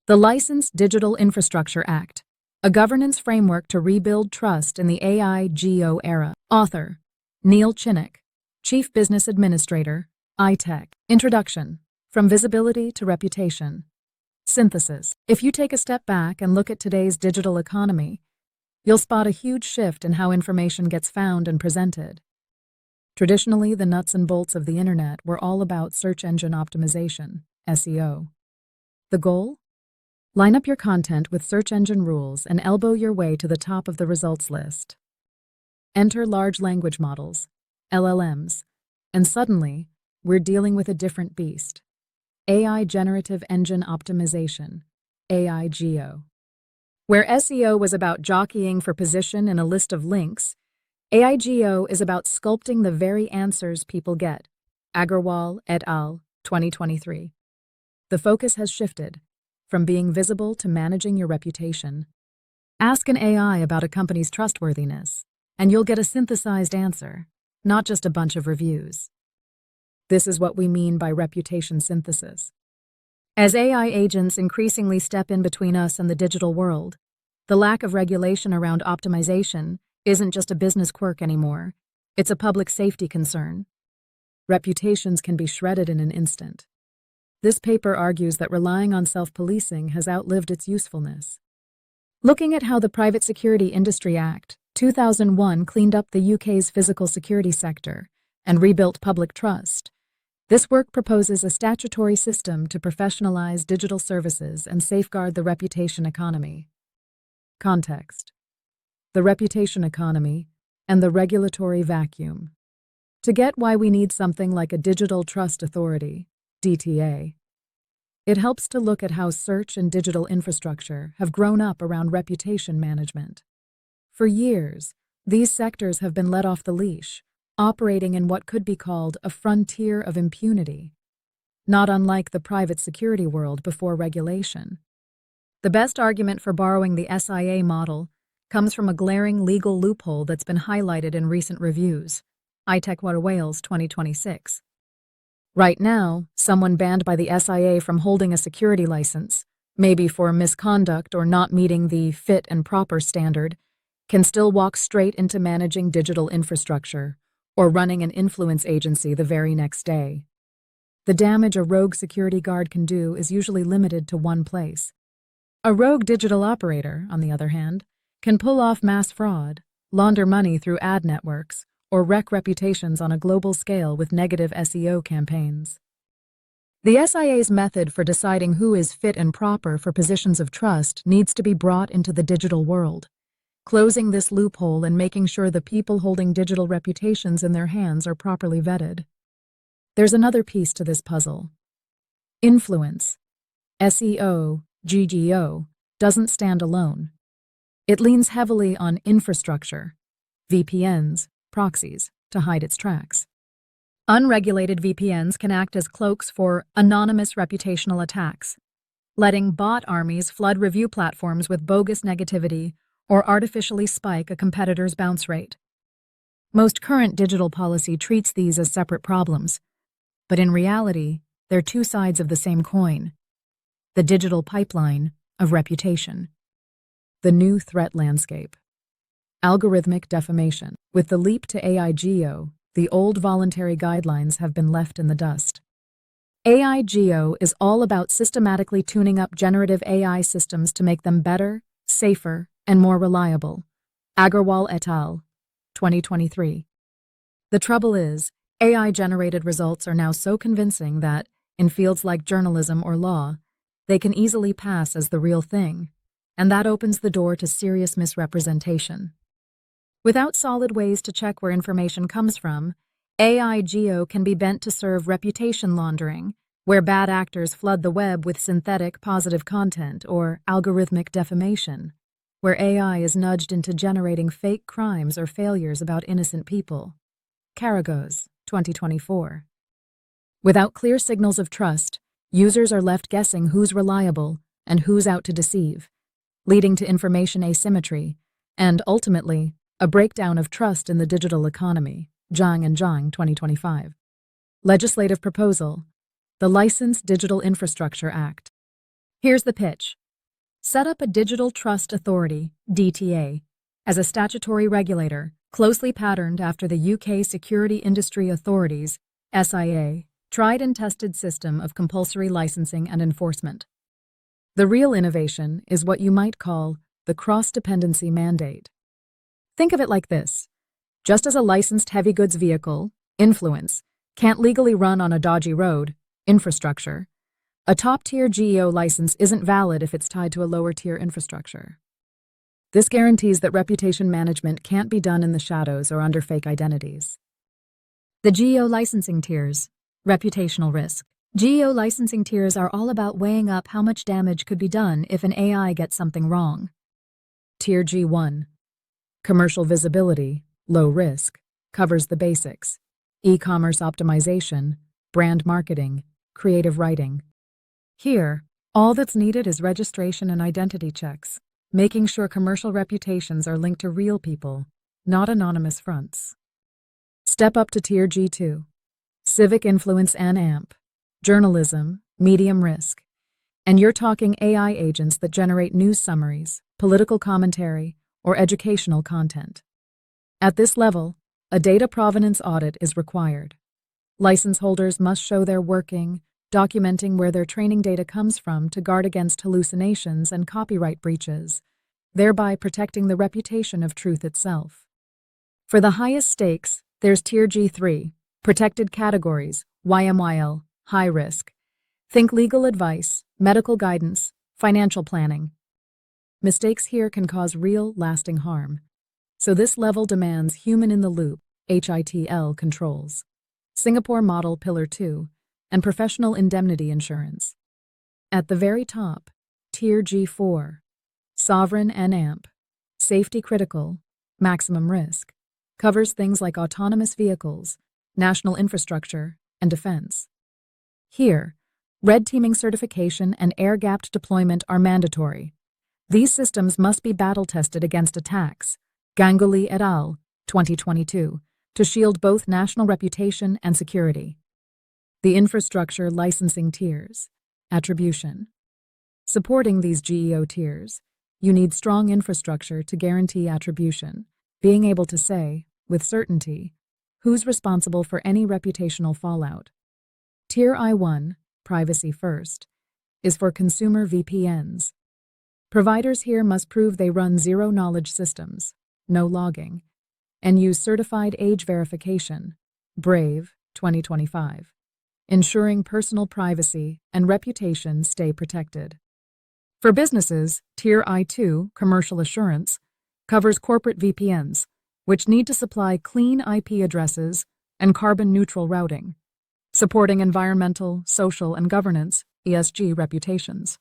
The Licensed Digital Infrastructure Act, a governance framework to rebuild trust in the AI GEO era. Author, Neil Chinnock, Chief Business Administrator, iTech. Introduction, From Visibility to Reputation. Synthesis. If you take a step back and look at today's digital economy, you'll spot a huge shift in how information gets found and presented. Traditionally, the nuts and bolts of the internet were all about search engine optimization, SEO. The goal? Line up your content with search engine rules and elbow your way to the top of the results list. Enter large language models, LLMs, and suddenly, we're dealing with a different beast. AI Generative Engine Optimization, AI GEO. Where SEO was about jockeying for position in a list of links, AI GEO is about sculpting the very answers people get. Agarwal et al., 2023. The focus has shifted from being visible to managing your reputation. Ask an AI about a company's trustworthiness, and you'll get a synthesized answer, not just a bunch of reviews. This is what we mean by reputation synthesis. As AI agents increasingly step in between us and the digital world, the lack of regulation around optimization isn't just a business quirk anymore, it's a public safety concern. Reputations can be shredded in an instant. This paper argues that relying on self-policing has outlived its usefulness. Looking at how the Private Security Industry Act, 2001 cleaned up the UK's physical security sector and rebuilt public trust, this work proposes a statutory system to professionalize digital services and safeguard the reputation economy. Context: the reputation economy and the regulatory vacuum. To get why we need something like a Digital Trust Authority, DTA, it helps to look at how search and digital infrastructure have grown up around reputation management. For years, these sectors have been let off the leash, operating in what could be called a frontier of impunity, not unlike the private security world before regulation. The best argument for borrowing the SIA model comes from a glaring legal loophole that's been highlighted in recent reviews. iTech Wales 2026. Right now, someone banned by the SIA from holding a security license, maybe for misconduct or not meeting the fit and proper standard, can still walk straight into managing digital infrastructure or running an influence agency the very next day. The damage a rogue security guard can do is usually limited to one place. A rogue digital operator, on the other hand, can pull off mass fraud, launder money through ad networks, or wreck reputations on a global scale with negative SEO campaigns. The SIA's method for deciding who is fit and proper for positions of trust needs to be brought into the digital world, closing this loophole and making sure the people holding digital reputations in their hands are properly vetted. There's another piece to this puzzle. Influence, SEO, GEO, doesn't stand alone. It leans heavily on infrastructure, VPNs, proxies, to hide its tracks. Unregulated VPNs can act as cloaks for anonymous reputational attacks, letting bot armies flood review platforms with bogus negativity or artificially spike a competitor's bounce rate. Most current digital policy treats these as separate problems, but in reality, they're two sides of the same coin: the digital pipeline of reputation. The new threat landscape. Algorithmic defamation. With the leap to AI GEO, the old voluntary guidelines have been left in the dust. AI GEO is all about systematically tuning up generative AI systems to make them better, safer, and more reliable. Agarwal et al., 2023. The trouble is, AI-generated results are now so convincing that, in fields like journalism or law, they can easily pass as the real thing, and that opens the door to serious misrepresentation. Without solid ways to check where information comes from, AI GEO can be bent to serve reputation laundering, where bad actors flood the web with synthetic positive content, or algorithmic defamation, where AI is nudged into generating fake crimes or failures about innocent people. Karagos, 2024. Without clear signals of trust, users are left guessing who's reliable and who's out to deceive, leading to information asymmetry and, ultimately, a breakdown of trust in the digital economy. Zhang and Zhang, 2025. Legislative proposal: the Licensed Digital Infrastructure Act. Here's the pitch. Set up a Digital Trust Authority, DTA, as a statutory regulator, closely patterned after the UK Security Industry Authority's, SIA, tried and tested system of compulsory licensing and enforcement. The real innovation is what you might call the cross-dependency mandate. Think of it like this. Just as a licensed heavy goods vehicle, influence, can't legally run on a dodgy road, infrastructure, a top-tier GEO license isn't valid if it's tied to a lower-tier infrastructure. This guarantees that reputation management can't be done in the shadows or under fake identities. The GEO licensing tiers. Reputational risk. GEO licensing tiers are all about weighing up how much damage could be done if an AI gets something wrong. Tier G1. Commercial visibility, low risk, covers the basics. E-commerce optimization, brand marketing, creative writing. Here, all that's needed is registration and identity checks, making sure commercial reputations are linked to real people, not anonymous fronts. Step up to Tier G2. Civic influence and AMP. Journalism, medium risk. And you're talking AI agents that generate news summaries, political commentary, or educational content. At this level, a data provenance audit is required. License holders must show they're working, documenting where their training data comes from to guard against hallucinations and copyright breaches, thereby protecting the reputation of truth itself. For the highest stakes, there's Tier G3, protected categories, YMYL, high risk. Think legal advice, medical guidance, financial planning. Mistakes here can cause real, lasting harm. So this level demands human-in-the-loop, HITL controls, Singapore Model Pillar 2, and professional indemnity insurance. At the very top, Tier G4, sovereign and AMP, safety critical, maximum risk, covers things like autonomous vehicles, national infrastructure, and defense. Here, red teaming certification and air-gapped deployment are mandatory. These systems must be battle-tested against attacks, Ganguly et al., 2022, to shield both national reputation and security. The infrastructure licensing tiers. Attribution. Supporting these GEO tiers, you need strong infrastructure to guarantee attribution, being able to say, with certainty, who's responsible for any reputational fallout. Tier I1, privacy first, is for consumer VPNs. Providers here must prove they run zero-knowledge systems, no logging, and use certified age verification, Brave, 2025. Ensuring personal privacy and reputation stay protected. For businesses, Tier I2, Commercial Assurance, covers corporate VPNs, which need to supply clean IP addresses and carbon-neutral routing, supporting environmental, social, and governance (ESG) reputations.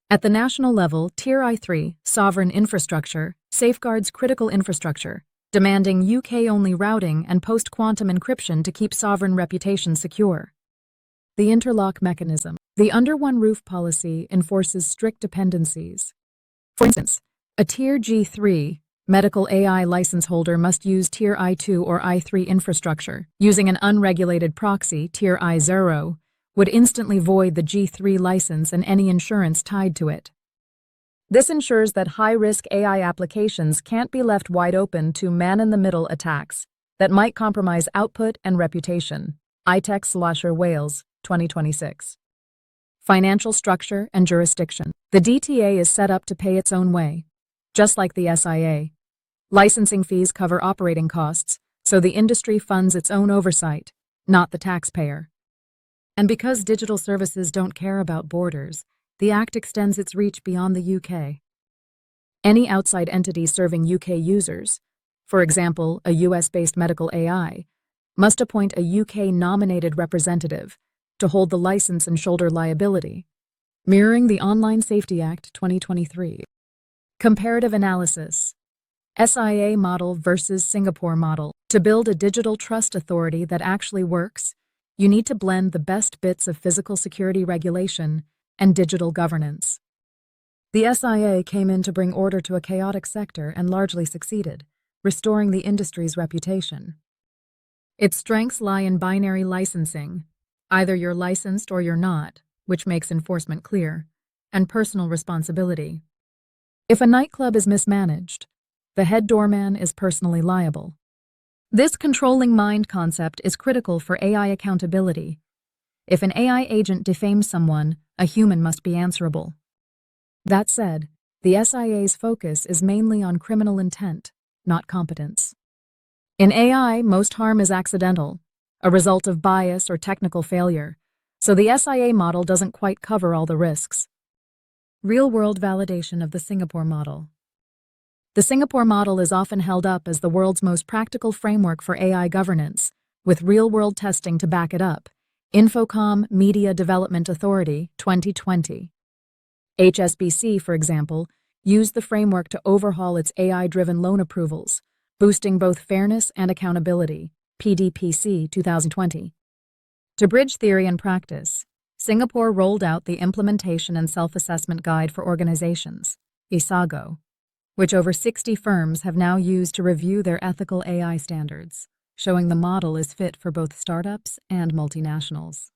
At the national level, Tier I3, Sovereign Infrastructure, safeguards critical infrastructure, demanding UK-only routing and post-quantum encryption to keep sovereign reputations secure. The interlock mechanism. The under-one-roof policy enforces strict dependencies. For instance, a Tier G3 medical AI license holder must use Tier I2 or I3 infrastructure. Using an unregulated proxy, Tier I0, would instantly void the G3 license and any insurance tied to it. This ensures that high-risk AI applications can't be left wide open to man-in-the-middle attacks that might compromise output and reputation. iTech/Wales, 2026. Financial structure and jurisdiction. The DTA is set up to pay its own way, just like the SIA. Licensing fees cover operating costs, so the industry funds its own oversight, not the taxpayer. And because digital services don't care about borders, the Act extends its reach beyond the UK. Any outside entity serving UK users, for example, a US-based medical AI, must appoint a UK-nominated representative to hold the license and shoulder liability, mirroring the Online Safety Act 2023. Comparative analysis. SIA model versus Singapore model. To build a digital trust authority that actually works, you need to blend the best bits of physical security regulation and digital governance. The SIA came in to bring order to a chaotic sector and largely succeeded, restoring the industry's reputation. Its strengths lie in binary licensing. Either you're licensed or you're not, which makes enforcement clear, and personal responsibility. If a nightclub is mismanaged, the head doorman is personally liable. This controlling mind concept is critical for AI accountability. If an AI agent defames someone, a human must be answerable. That said, the SIA's focus is mainly on criminal intent, not competence. In AI, most harm is accidental, a result of bias or technical failure, so the SIA model doesn't quite cover all the risks. Real-world validation of the Singapore model. The Singapore model is often held up as the world's most practical framework for AI governance, with real-world testing to back it up. Infocom Media Development Authority, 2020. HSBC, for example, used the framework to overhaul its AI-driven loan approvals, boosting both fairness and accountability. PDPC, 2020. To bridge theory and practice, Singapore rolled out the Implementation and Self-Assessment Guide for Organizations, ISAGO, which over 60 firms have now used to review their ethical AI standards, showing the model is fit for both startups and multinationals.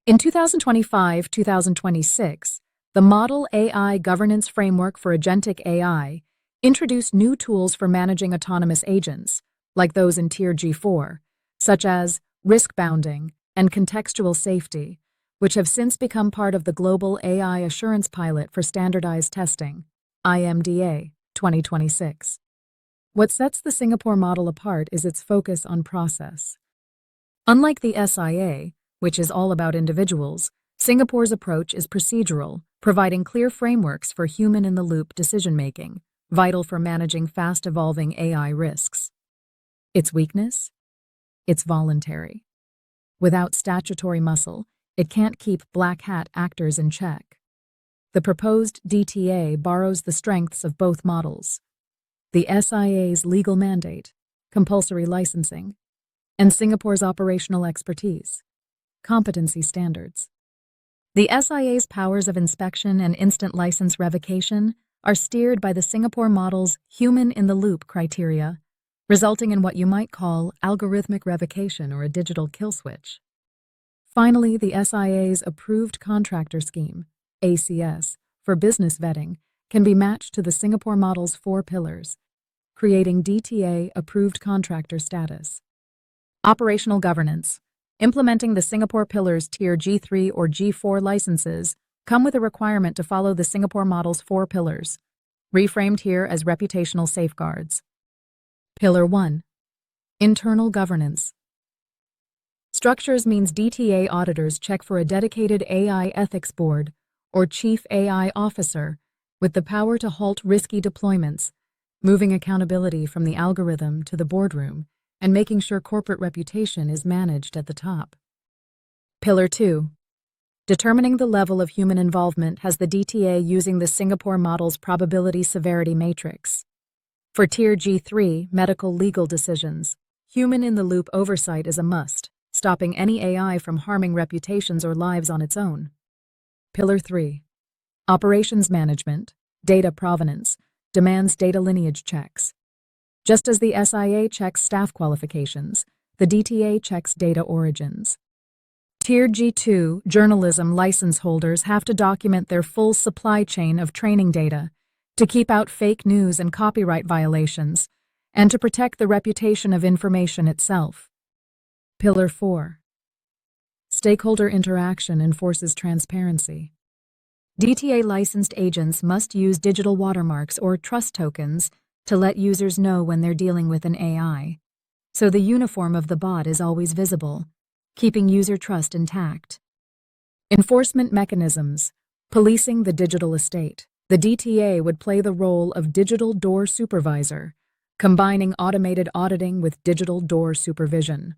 In 2025-2026, the Model AI Governance Framework for Agentic AI introduced new tools for managing autonomous agents, like those in Tier G4, such as risk bounding and contextual safety, which have since become part of the Global AI Assurance Pilot for Standardized Testing, IMDA, 2026. What sets the Singapore model apart is its focus on process. Unlike the SIA, which is all about individuals, Singapore's approach is procedural, providing clear frameworks for human-in-the-loop decision-making, vital for managing fast-evolving AI risks. Its weakness? It's voluntary. Without statutory muscle, it can't keep black hat actors in check. The proposed DTA borrows the strengths of both models: the SIA's legal mandate, compulsory licensing, and Singapore's operational expertise, competency standards. The SIA's powers of inspection and instant license revocation are steered by the Singapore model's human-in-the-loop criteria, resulting in what you might call algorithmic revocation or a digital kill switch. Finally, the SIA's Approved Contractor Scheme, ACS, for business vetting can be matched to the Singapore model's 4 pillars, creating DTA Approved Contractor status. Operational governance. Implementing the Singapore Pillars Tier G3 or G4 licenses come with a requirement to follow the Singapore model's 4 pillars, reframed here as reputational safeguards. Pillar 1. Internal governance. Structures means DTA auditors check for a dedicated AI ethics board or chief AI officer with the power to halt risky deployments, moving accountability from the algorithm to the boardroom and making sure corporate reputation is managed at the top. Pillar 2. Determining the level of human involvement has the DTA using the Singapore model's probability severity matrix. For Tier G3, medical legal decisions, human-in-the-loop oversight is a must, stopping any AI from harming reputations or lives on its own. Pillar 3. Operations management, data provenance, demands data lineage checks. Just as the SIA checks staff qualifications, the DTA checks data origins. Tier G2 journalism license holders have to document their full supply chain of training data to keep out fake news and copyright violations, and to protect the reputation of information itself. Pillar 4. Stakeholder interaction enforces transparency. DTA licensed agents must use digital watermarks or trust tokens to let users know when they're dealing with an AI, so the uniform of the bot is always visible, keeping user trust intact. Enforcement mechanisms. Policing the digital estate. The DTA would play the role of digital door supervisor, combining automated auditing with digital door supervision.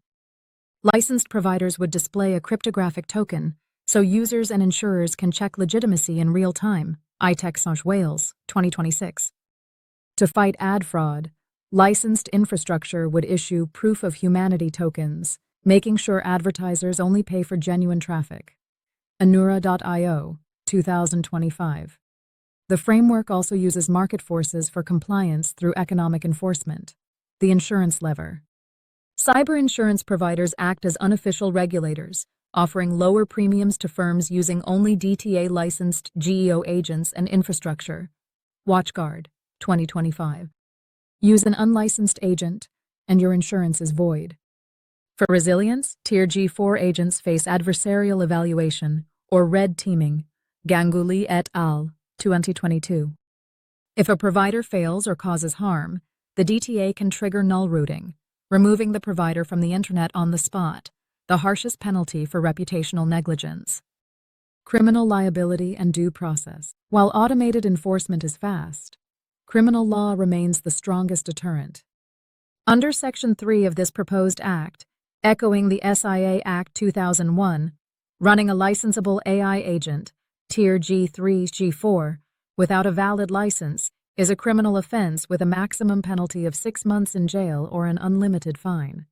Licensed providers would display a cryptographic token so users and insurers can check legitimacy in real time. iTech Wales, 2026. To fight ad fraud, licensed infrastructure would issue proof of humanity tokens, making sure advertisers only pay for genuine traffic. Anura.io, 2025. The framework also uses market forces for compliance through economic enforcement. The insurance lever. Cyber insurance providers act as unofficial regulators, offering lower premiums to firms using only DTA-licensed GEO agents and infrastructure. WatchGuard, 2025. Use an unlicensed agent, and your insurance is void. For resilience, Tier G4 agents face adversarial evaluation, or red teaming. Ganguly et al., 2022. If a provider fails or causes harm, the DTA can trigger null routing, removing the provider from the internet on the spot, the harshest penalty for reputational negligence. Criminal liability and due process. While automated enforcement is fast, criminal law remains the strongest deterrent. Under Section 3 of this proposed act, echoing the SIA Act 2001, running a licensable AI agent, Tier G3, G4, without a valid license is a criminal offense with a maximum penalty of 6 months in jail or an unlimited fine.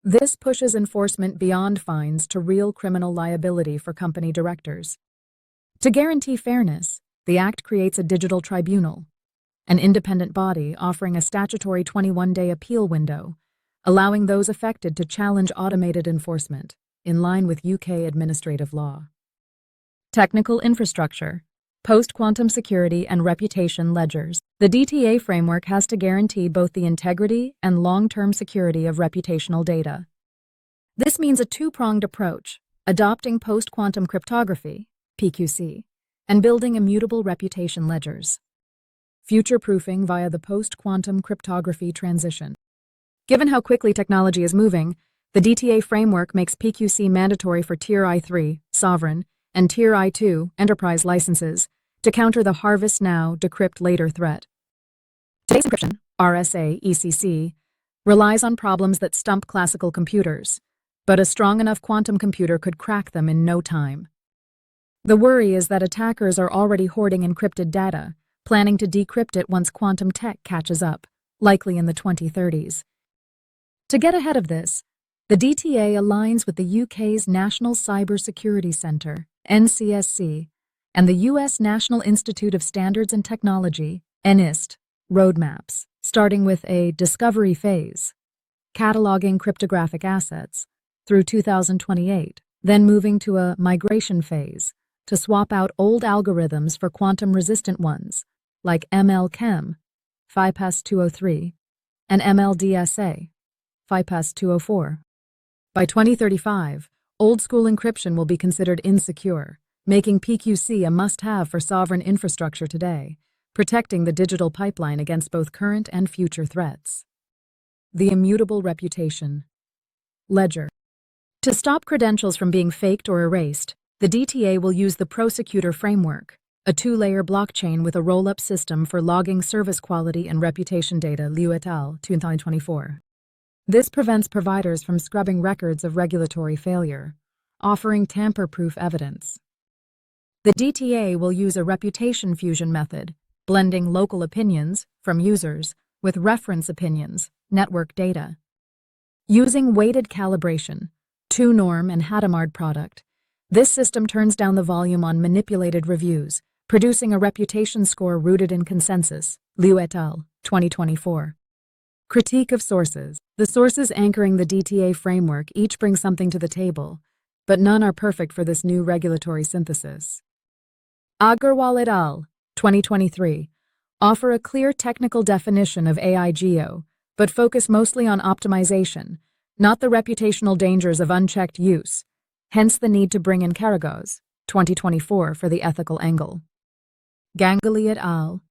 This pushes enforcement beyond fines to real criminal liability for company directors. To guarantee fairness, the Act creates a digital tribunal, an independent body offering a statutory 21-day appeal window, allowing those affected to challenge automated enforcement, in line with UK administrative law. Technical infrastructure, post-quantum security and reputation ledgers. The DTA framework has to guarantee both the integrity and long-term security of reputational data. This means a two-pronged approach, adopting post-quantum cryptography, PQC, and building immutable reputation ledgers. Future-proofing via the post-quantum cryptography transition. Given how quickly technology is moving, the DTA framework makes PQC mandatory for Tier I3, sovereign, and Tier I2, enterprise licenses, to counter the harvest now, decrypt later threat. Today's encryption, RSA, ECC, relies on problems that stump classical computers, but a strong enough quantum computer could crack them in no time. The worry is that attackers are already hoarding encrypted data, planning to decrypt it once quantum tech catches up, likely in the 2030s. To get ahead of this, the DTA aligns with the UK's National Cybersecurity Centre, NCSC, and the US National Institute of Standards and Technology, NIST, roadmaps, starting with a discovery phase, cataloging cryptographic assets, through 2028, then moving to a migration phase to swap out old algorithms for quantum-resistant ones, like ML-Chem, FIPAS 203, and MLDSA, FIPAS 204. By 2035, old-school encryption will be considered insecure, making PQC a must-have for sovereign infrastructure today, protecting the digital pipeline against both current and future threats. The immutable reputation. Ledger. To stop credentials from being faked or erased, the DTA will use the Prosecutor framework, a two-layer blockchain with a roll-up system for logging service quality and reputation data, Liu et al., 2024. This prevents providers from scrubbing records of regulatory failure, offering tamper-proof evidence. The DTA will use a reputation fusion method, blending local opinions from users with reference opinions, network data. Using weighted calibration, 2-norm and Hadamard product, this system turns down the volume on manipulated reviews, producing a reputation score rooted in consensus, Liu et al., 2024. Critique of sources. The sources anchoring the DTA framework each bring something to the table, but none are perfect for this new regulatory synthesis. Agarwal et al., 2023, offer a clear technical definition of AI GEO, but focus mostly on optimization, not the reputational dangers of unchecked use, hence the need to bring in Karagos, 2024, for the ethical angle. Ganguly et al.,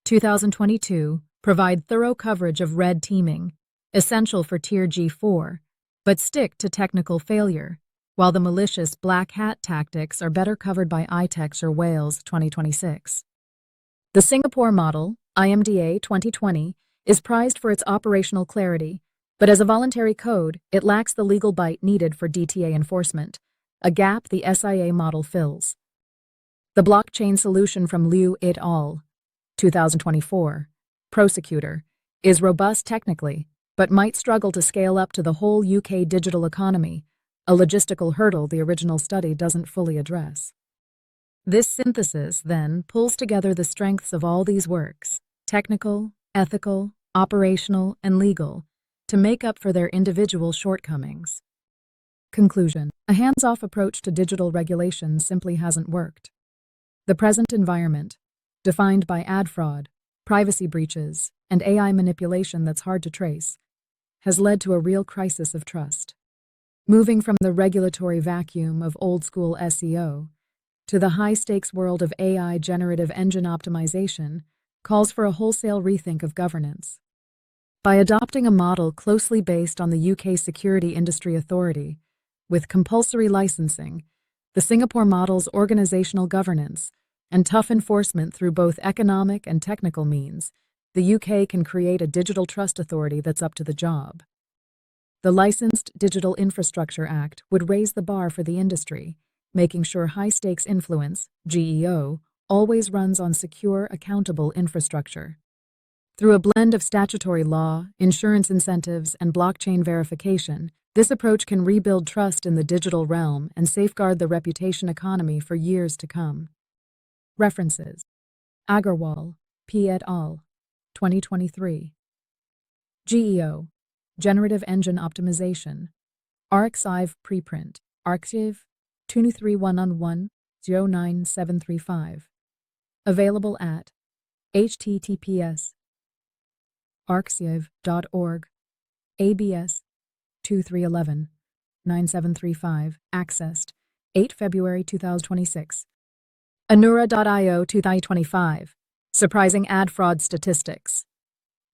2022, provide thorough coverage of red teaming, essential for Tier G4, but stick to technical failure, while the malicious black hat tactics are better covered by ITEX or Wales, 2026. The Singapore model, IMDA 2020, is prized for its operational clarity, but as a voluntary code, it lacks the legal bite needed for DTA enforcement, a gap the SIA model fills. The blockchain solution from Liu et al., 2024, Prosecutor, is robust technically, but might struggle to scale up to the whole UK digital economy, a logistical hurdle the original study doesn't fully address. This synthesis, then, pulls together the strengths of all these works, technical, ethical, operational, and legal, to make up for their individual shortcomings. Conclusion. A hands-off approach to digital regulation simply hasn't worked. The present environment, defined by ad fraud, privacy breaches, and AI manipulation that's hard to trace, has led to a real crisis of trust. Moving from the regulatory vacuum of old-school SEO to the high-stakes world of AI generative engine optimization calls for a wholesale rethink of governance. By adopting a model closely based on the UK Security Industry Authority, with compulsory licensing, the Singapore model's organizational governance, and tough enforcement through both economic and technical means, the UK can create a digital trust authority that's up to the job. The Licensed Digital Infrastructure Act would raise the bar for the industry, making sure high-stakes influence, GEO, always runs on secure, accountable infrastructure. Through a blend of statutory law, insurance incentives, and blockchain verification, this approach can rebuild trust in the digital realm and safeguard the reputation economy for years to come. References: Agarwal, P. et al., 2023. GEO, Generative Engine Optimization, Arxiv preprint, Arxiv 23111-09735. Available at https://arxiv.org, ABS 2311-9735, accessed 8 February 2026. Anura.io 2025, Surprising Ad Fraud Statistics.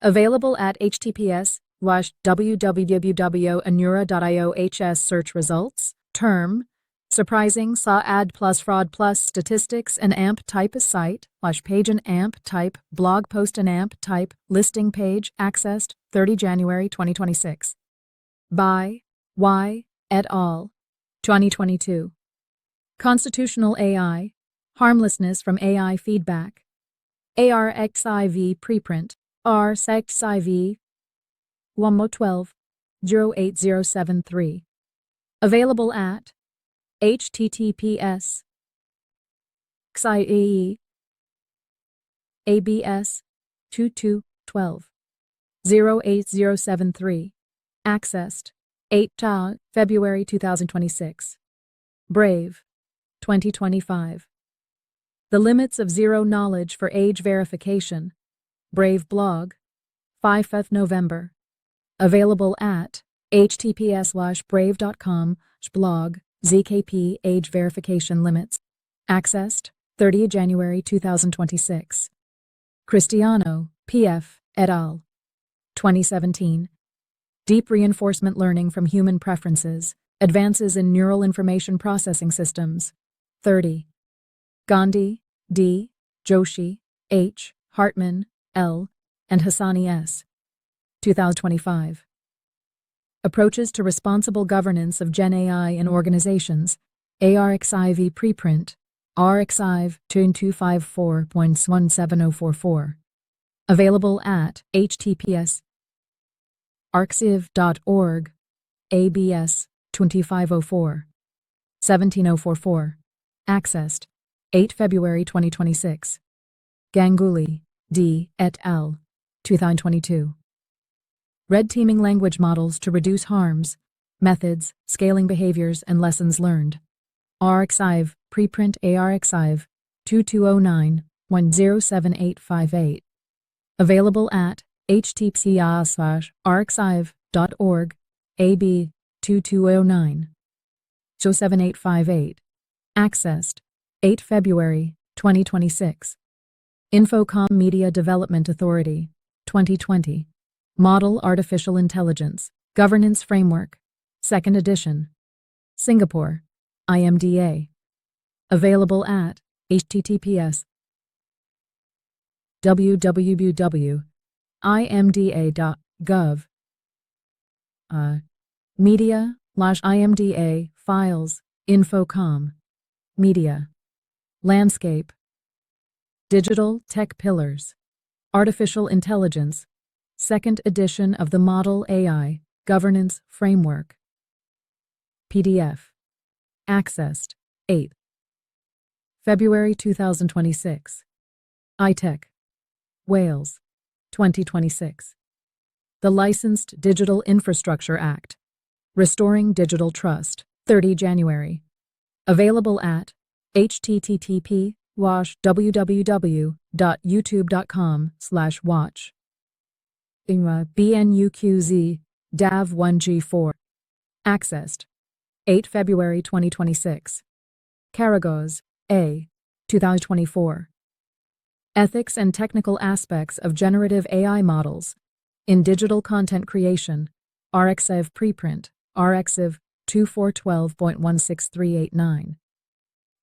Available at https://www.anura.io HS search results, term, surprising saw ad plus fraud plus statistics and amp type a site, /page and amp type, blog post and amp type, listing page, accessed 30 January 2026. By Y. et al., 2022. Constitutional AI, Harmlessness from AI Feedback. ARXIV preprint, RXIV 112-08073. Available at https://xie ABS 2212-08073. Accessed 8 February 2026. Brave, 2025. The Limits of Zero Knowledge for Age Verification. Brave blog, 5th November. Available at https://brave.com/blog ZKP Age Verification Limits. Accessed 30 January 2026. Cristiano, P.F. et al., 2017. Deep Reinforcement Learning from Human Preferences, Advances in Neural Information Processing Systems. 30. Gandhi, D., Joshi, H., Hartman, L., and Hassani S. 2025. Approaches to Responsible Governance of Gen AI in Organizations, ARXIV preprint, RXIV 2254.17044. Available at https://arxiv.org, ABS 2504-17044. Accessed 8 February 2026. Ganguly, D. et al., 2022. Red teaming language models to reduce harms, methods, scaling behaviors, and lessons learned. RXIV preprint ARXIV 2209-1078858. Available at https://arxiv.org, AB 2209-07858. Accessed 8 February 2026. Infocom Media Development Authority, 2020. Model Artificial Intelligence, Governance Framework, 2nd edition. Singapore, IMDA. Available at https://www.imda.gov. Media/IMDA Files, Infocom. Media. Landscape. Digital Tech Pillars. Artificial Intelligence, 2nd edition of the Model AI Governance Framework. PDF. Accessed 8 February 2026. iTech. Wales, 2026. The Licensed Digital Infrastructure Act. Restoring Digital Trust, 30 January. Available at http://www.youtube.com/watch. BNUQZ DAV1G4. Accessed 8 February 2026. Karagoz, A. 2024. Ethics and Technical Aspects of Generative AI Models in Digital Content Creation. RxEv Preprint, RxEv 2412.16389.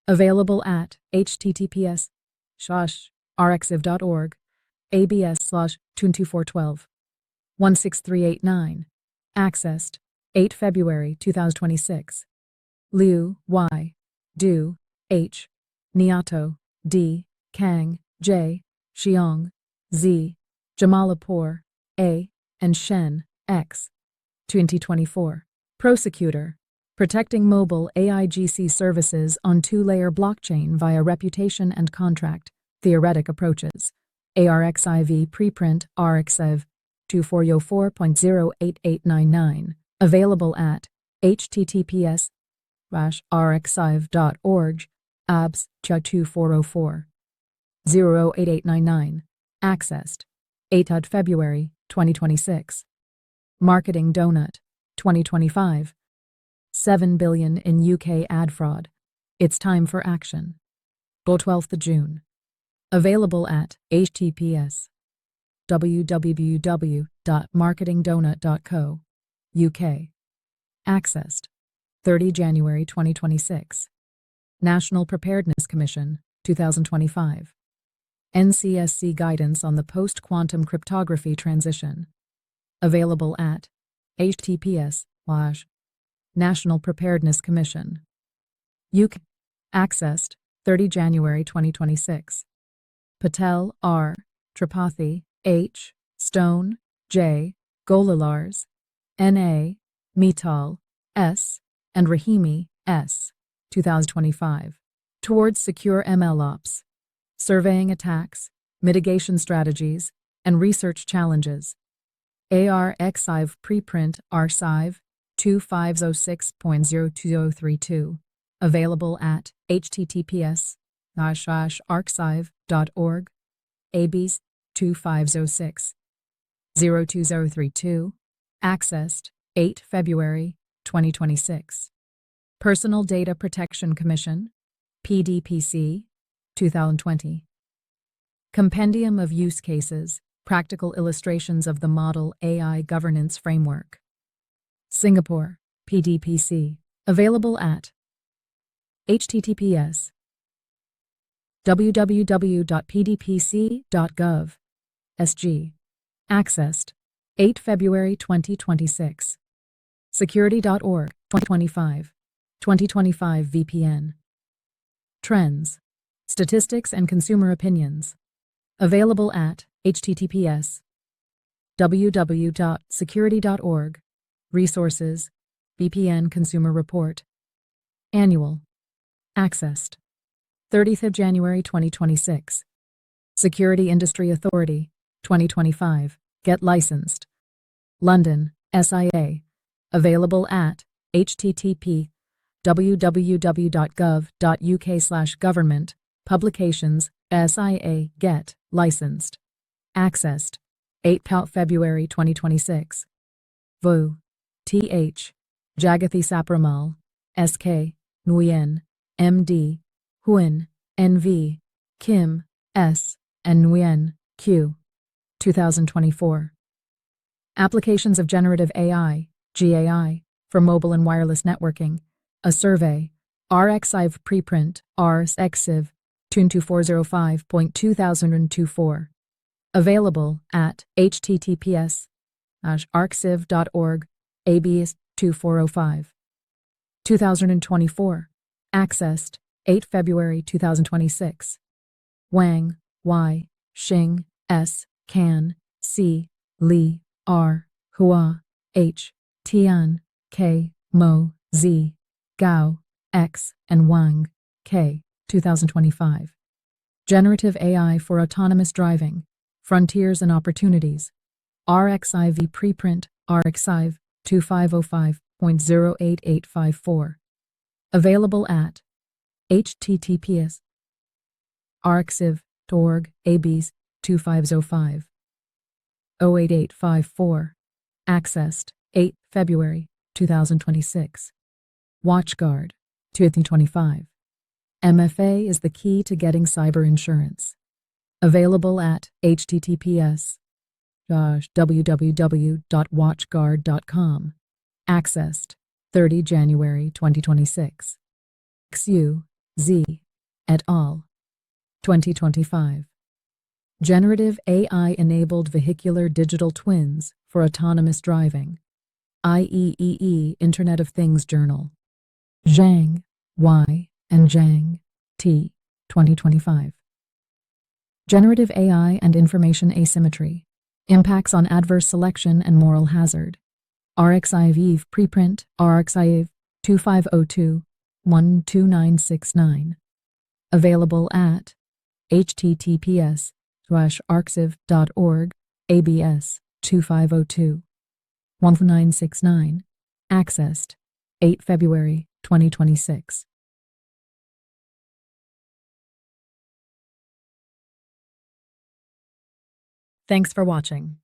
Available at https://rxev.org, abs/2412. 16389. Accessed 8 February 2026. Liu, Y. Du, H. Niato, D. Kang, J. Xiong, Z. Jamalapur, A. and Shen, X. 2024. Prosecutor. Protecting mobile AIGC services on two-layer blockchain via reputation and contract, theoretic approaches. ARXIV preprint RxEv 2404.08899. Available at https://rxiv.org, abs. 2404. 08899. Accessed 8 February 2026. Marketing Donut, 2025. 7 billion in UK ad fraud. It's time for action. 12 June. Available at https://www.marketingdonut.co, UK. Accessed 30 January 2026. National Preparedness Commission, 2025. NCSC Guidance on the Post-Quantum Cryptography Transition. Available at https://National Preparedness Commission. UK. Accessed 30 January 2026. Patel, R. Tripathi, H. Stone, J. Golalars, N.A. Mittal, S. and Rahimi, S. 2025. Towards Secure MLOps. Surveying Attacks, Mitigation Strategies, and Research Challenges. ARXIV Preprint RSIV 2506.02032. Available at https://arxiv.org, ABS 2506. 02032. Accessed 8 February 2026. Personal Data Protection Commission, PDPC, 2020. Compendium of Use Cases, Practical Illustrations of the Model AI Governance Framework. Singapore, PDPC. Available at https://www.pdpc.gov, SG. Accessed 8 February 2026. Security.org, 2025. 2025 VPN. Trends, Statistics and Consumer Opinions. Available at https://www.security.org. Resources, VPN Consumer Report. Annual. Accessed 30th January 2026. Security Industry Authority, 2025. Get licensed. London, SIA. Available at http://www.gov.uk/government, publications, SIA, get licensed. Accessed 8 February 2026. VU. TH. Jagathi Sapramal, SK, Nguyen, MD, Huyen, NV, Kim, S, and Nguyen, Q. 2024. Applications of Generative AI, GAI, for Mobile and Wireless Networking. A Survey. RxIV Preprint, RxIV, 22405.2024. Available at https://arxiv.org, ABS 2405. 2024. Accessed 8 February 2026. Wang, Y, Xing, S, Can, C, Li, R, Hua, H, Tian, K, Mo, Z, Gao, X, and Wang, K. 2025. Generative AI for Autonomous Driving, Frontiers and Opportunities. RxIV Preprint, RxIV 2505. 20.08854. Available at https://arxiv.org ABs 2505 08854. Accessed 8 February 2026. WatchGuard 2025. MFA is the key to getting cyber insurance. Available at https://www.watchguard.com. Accessed 30 January 2026. XU Z et al. 2025. Generative AI-enabled vehicular digital twins for autonomous driving. IEEE Internet of Things Journal. Zhang Y and Zhang T. 2025. Generative AI and information asymmetry. Impacts on adverse selection and moral hazard. RxIV preprint RxIV 2502-12969. Available at https://arxiv.org ABS 2502-1969. Accessed 8 February 2026. Thanks for watching.